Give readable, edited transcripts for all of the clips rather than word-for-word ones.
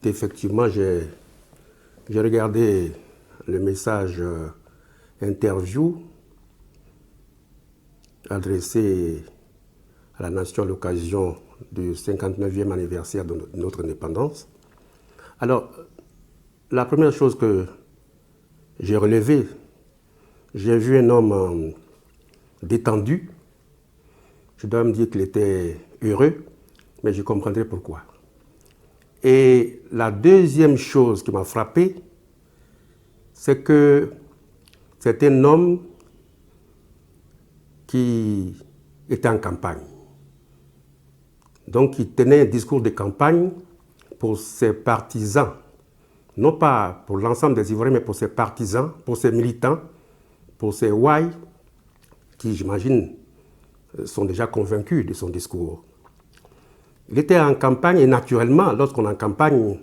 effectivement, j'ai regardé le message interview adressé à la nation à l'occasion du 59e anniversaire de notre indépendance. Alors, la première chose que j'ai relevée, j'ai vu un homme détendu. Je dois me dire qu'il était heureux, mais je comprendrai pourquoi. Et la deuxième chose qui m'a frappé, c'est que c'est un homme qui était en campagne. Donc il tenait un discours de campagne pour ses partisans, non pas pour l'ensemble des Ivoiriens, mais pour ses partisans, pour ses militants, pour ses ouailles, qui j'imagine sont déjà convaincus de son discours. Il était en campagne et naturellement, lorsqu'on est en campagne,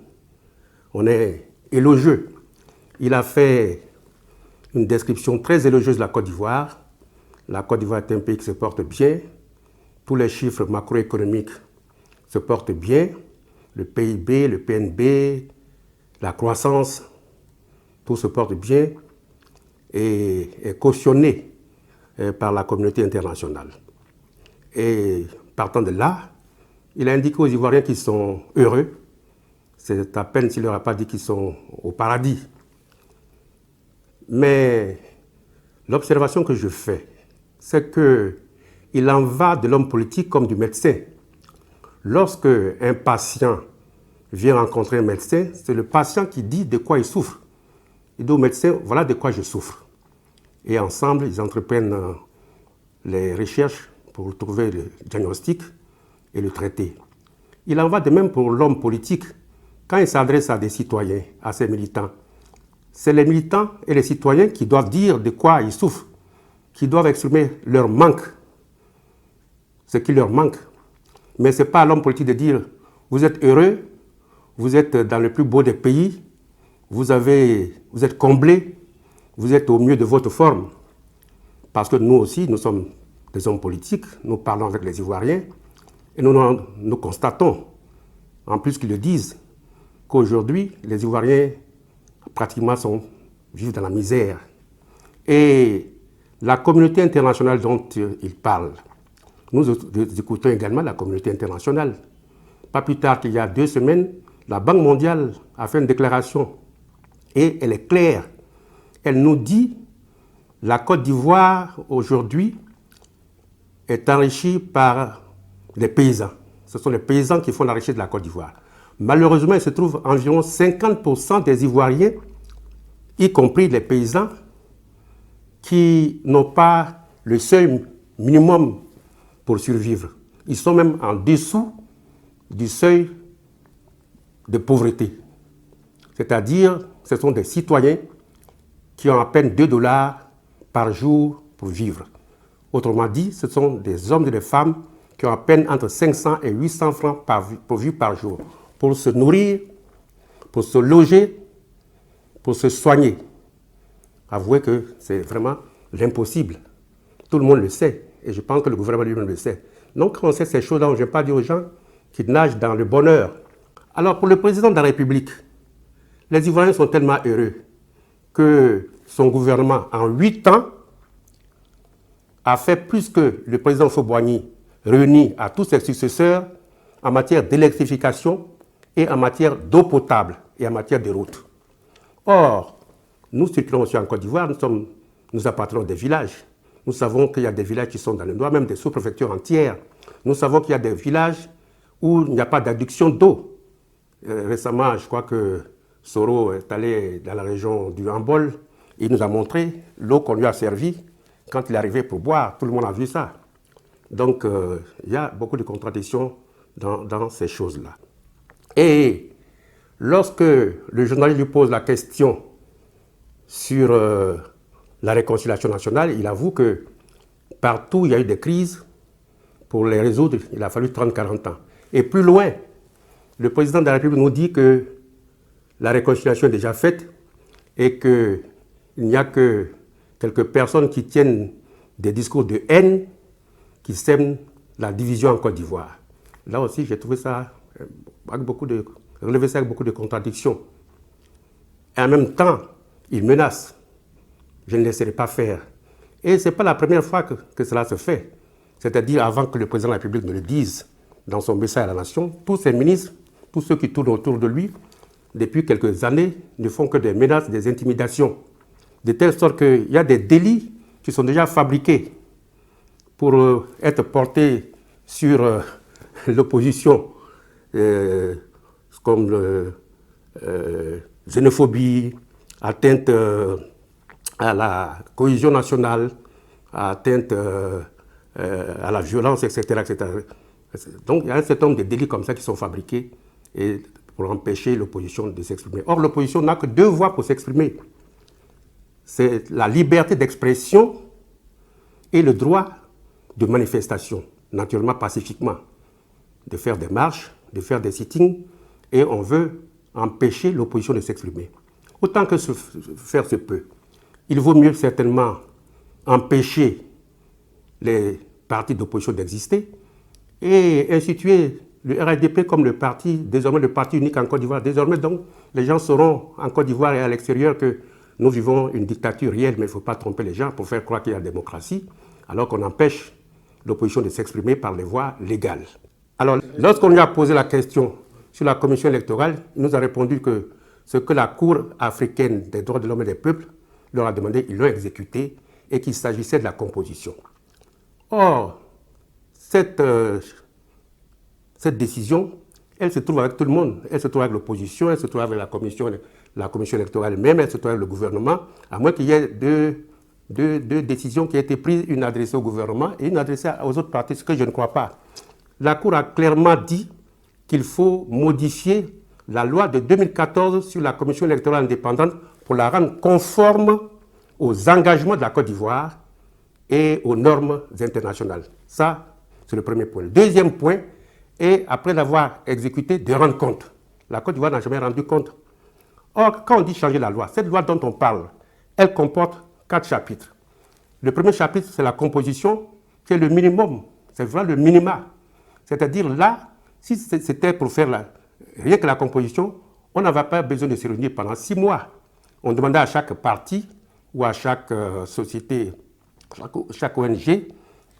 on est élogieux. Il a fait une description très élogieuse de la Côte d'Ivoire. La Côte d'Ivoire est un pays qui se porte bien. Tous les chiffres macroéconomiques se portent bien. Le PIB, le PNB, la croissance, tout se porte bien et est cautionné par la communauté internationale. Et partant de là, il a indiqué aux Ivoiriens qu'ils sont heureux. C'est à peine s'il ne leur a pas dit qu'ils sont au paradis. Mais l'observation que je fais, c'est qu'il en va de l'homme politique comme du médecin. Lorsque un patient vient rencontrer un médecin, c'est le patient qui dit de quoi il souffre. Il dit au médecin, voilà de quoi je souffre. Et ensemble, ils entreprennent les recherches pour trouver le diagnostic et le traiter. Il en va de même pour l'homme politique. Quand il s'adresse à des citoyens, à ses militants, c'est les militants et les citoyens qui doivent dire de quoi ils souffrent, qui doivent exprimer leur manque, ce qui leur manque. Mais ce n'est pas à l'homme politique de dire « vous êtes heureux, vous êtes dans le plus beau des pays, vous êtes comblés, vous êtes au mieux de votre forme ». Parce que nous aussi, nous sommes des hommes politiques, nous parlons avec les Ivoiriens et nous constatons, en plus qu'ils le disent, qu'aujourd'hui, les Ivoiriens pratiquement vivent dans la misère. Et la communauté internationale dont ils parlent, nous écoutons également la communauté internationale. Pas plus tard qu'il y a 2 semaines, la Banque mondiale a fait une déclaration et elle est claire. Elle nous dit que la Côte d'Ivoire aujourd'hui est enrichie par les paysans. Ce sont les paysans qui font la richesse de la Côte d'Ivoire. Malheureusement, il se trouve environ 50% des Ivoiriens, y compris les paysans, qui n'ont pas le seuil minimum pour survivre. Ils sont même en dessous du seuil de pauvreté. C'est-à-dire, ce sont des citoyens qui ont à peine $2 par jour pour vivre. Autrement dit, ce sont des hommes et des femmes qui ont à peine entre 500 et 800 francs pour vivre par jour, pour se nourrir, pour se loger, pour se soigner. Avouez que c'est vraiment l'impossible. Tout le monde le sait, et je pense que le gouvernement lui-même le sait. Donc, quand on sait ces choses-là, on ne vient pas dire aux gens qu'ils nagent dans le bonheur. Alors, pour le président de la République, les Ivoiriens sont tellement heureux que son gouvernement, en 8 ans, a fait plus que le président Houphouët-Boigny réuni à tous ses successeurs en matière d'électrification et en matière d'eau potable et en matière de routes. Or, nous circulons aussi en Côte d'Ivoire, nous appartenons à des villages. Nous savons qu'il y a des villages qui sont dans le noir, même des sous-préfectures entières. Nous savons qu'il y a des villages où il n'y a pas d'adduction d'eau. Récemment, je crois que Soro est allé dans la région du Hambol et il nous a montré l'eau qu'on lui a servie quand il est arrivé pour boire. Tout le monde a vu ça. Donc, il y a beaucoup de contradictions dans ces choses-là. Et lorsque le journaliste lui pose la question sur la réconciliation nationale, il avoue que partout il y a eu des crises. Pour les résoudre, il a fallu 30-40 ans. Et plus loin, le président de la République nous dit que la réconciliation est déjà faite et qu'il n'y a que quelques personnes qui tiennent des discours de haine qui sèment la division en Côte d'Ivoire. Là aussi, j'ai trouvé ça avec beaucoup de relever ça avec beaucoup de contradictions. Et en même temps, il menace. Je ne laisserai pas faire. Et ce n'est pas la première fois que cela se fait. C'est-à-dire avant que le président de la République ne le dise dans son message à la nation, tous ses ministres, tous ceux qui tournent autour de lui, depuis quelques années, ne font que des menaces, des intimidations. De telle sorte qu'il y a des délits qui sont déjà fabriqués pour être portés sur l'opposition, comme xénophobie, atteinte à la cohésion nationale, atteinte à la violence, etc., etc. Donc il y a un certain nombre de délits comme ça qui sont fabriqués et pour empêcher l'opposition de s'exprimer. Or, l'opposition n'a que deux voies pour s'exprimer. C'est la liberté d'expression et le droit de manifestation, naturellement pacifiquement, de faire des marches, de faire des sittings, et on veut empêcher l'opposition de s'exprimer. Autant que faire se peut. Il vaut mieux certainement empêcher les partis d'opposition d'exister et instituer le RHDP comme le parti, désormais le parti unique en Côte d'Ivoire. Désormais, donc, les gens sauront en Côte d'Ivoire et à l'extérieur que nous vivons une dictature réelle, mais il ne faut pas tromper les gens pour faire croire qu'il y a la démocratie, alors qu'on empêche l'opposition de s'exprimer par les voies légales. Alors, lorsqu'on lui a posé la question sur la commission électorale, il nous a répondu que ce que la Cour africaine des droits de l'homme et des peuples leur a demandé, ils l'ont exécuté et qu'il s'agissait de la composition. Or, cette décision, elle se trouve avec tout le monde. Elle se trouve avec l'opposition, elle se trouve avec la commission électorale même, elle se trouve avec le gouvernement, à moins qu'il y ait deux décisions qui aient été prises, une adressée au gouvernement et une adressée aux autres partis, ce que je ne crois pas. La Cour a clairement dit qu'il faut modifier la loi de 2014 sur la commission électorale indépendante pour la rendre conforme aux engagements de la Côte d'Ivoire et aux normes internationales. Ça, c'est le premier point. Le deuxième point est, après l'avoir exécuté, de rendre compte. La Côte d'Ivoire n'a jamais rendu compte. Or, quand on dit changer la loi, cette loi dont on parle, elle comporte 4 chapitres. Le premier chapitre, c'est la composition, qui est le minimum. C'est vraiment le minima. C'est-à-dire là, si c'était pour faire rien que la composition, on n'avait pas besoin de se réunir pendant 6 mois. On demandait à chaque parti ou à chaque société, chaque ONG,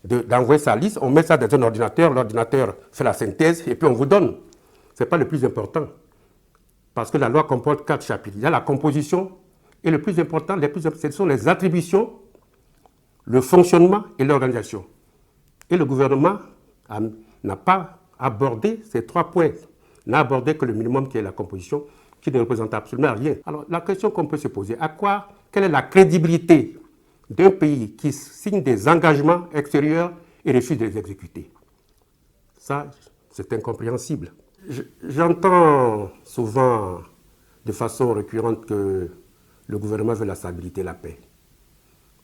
d'envoyer sa liste. On met ça dans un ordinateur, l'ordinateur fait la synthèse et puis on vous donne. Ce n'est pas le plus important. Parce que la loi comporte 4 chapitres. Il y a la composition et le plus important, ce sont les attributions, le fonctionnement et l'organisation. Et le gouvernement n'a pas abordé ces 3 points. N'a abordé que le minimum qui est la composition, qui ne représente absolument rien. Alors la question qu'on peut se poser, quelle est la crédibilité d'un pays qui signe des engagements extérieurs et refuse de les exécuter? Ça, c'est incompréhensible. J'entends souvent de façon récurrente que le gouvernement veut la stabilité et la paix.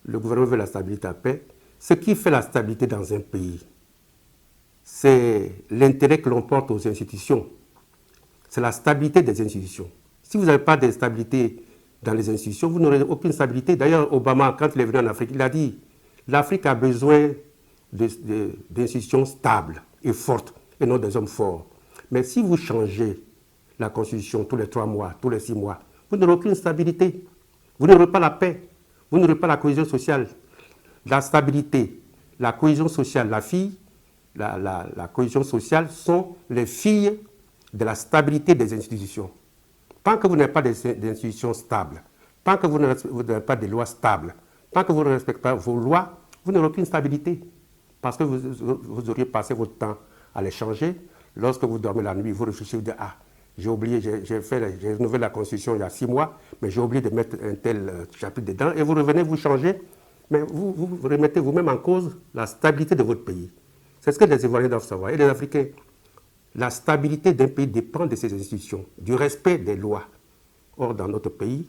Le gouvernement veut la stabilité et la paix. Ce qui fait la stabilité dans un pays, c'est l'intérêt que l'on porte aux institutions. C'est la stabilité des institutions. Si vous n'avez pas de stabilité dans les institutions, vous n'aurez aucune stabilité. D'ailleurs, Obama, quand il est venu en Afrique, il a dit « l'Afrique a besoin d'institutions stables et fortes, et non des hommes forts ». Mais si vous changez la Constitution tous les 3 mois, tous les 6 mois, vous n'aurez aucune stabilité. Vous n'aurez pas la paix. Vous n'aurez pas la cohésion sociale. La stabilité, la cohésion sociale, la cohésion sociale sont les filles de la stabilité des institutions. Tant que vous n'avez pas d'institutions stables, tant que vous n'avez pas de lois stables, tant que vous ne respectez pas vos lois, vous n'aurez aucune stabilité. Parce que vous auriez passé votre temps à les changer. Lorsque vous dormez la nuit, vous réfléchissez, vous dites « Ah, j'ai oublié, j'ai renouvelé la Constitution il y a 6 mois, mais j'ai oublié de mettre un tel chapitre dedans. » Et vous revenez, vous changez, mais vous remettez vous-même en cause la stabilité de votre pays. C'est ce que les Ivoiriens doivent savoir, et les Africains. La stabilité d'un pays dépend de ses institutions, du respect des lois. Or, dans notre pays,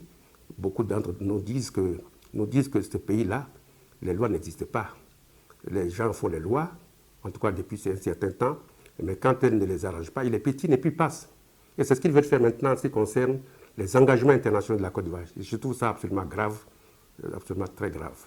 beaucoup d'entre nous disent que ce pays-là, les lois n'existent pas. Les gens font les lois, en tout cas depuis un certain temps, mais quand elles ne les arrangent pas, ils les piétinent et puis passent. Et c'est ce qu'ils veulent faire maintenant en ce qui concerne les engagements internationaux de la Côte d'Ivoire. Je trouve ça absolument grave, absolument très grave.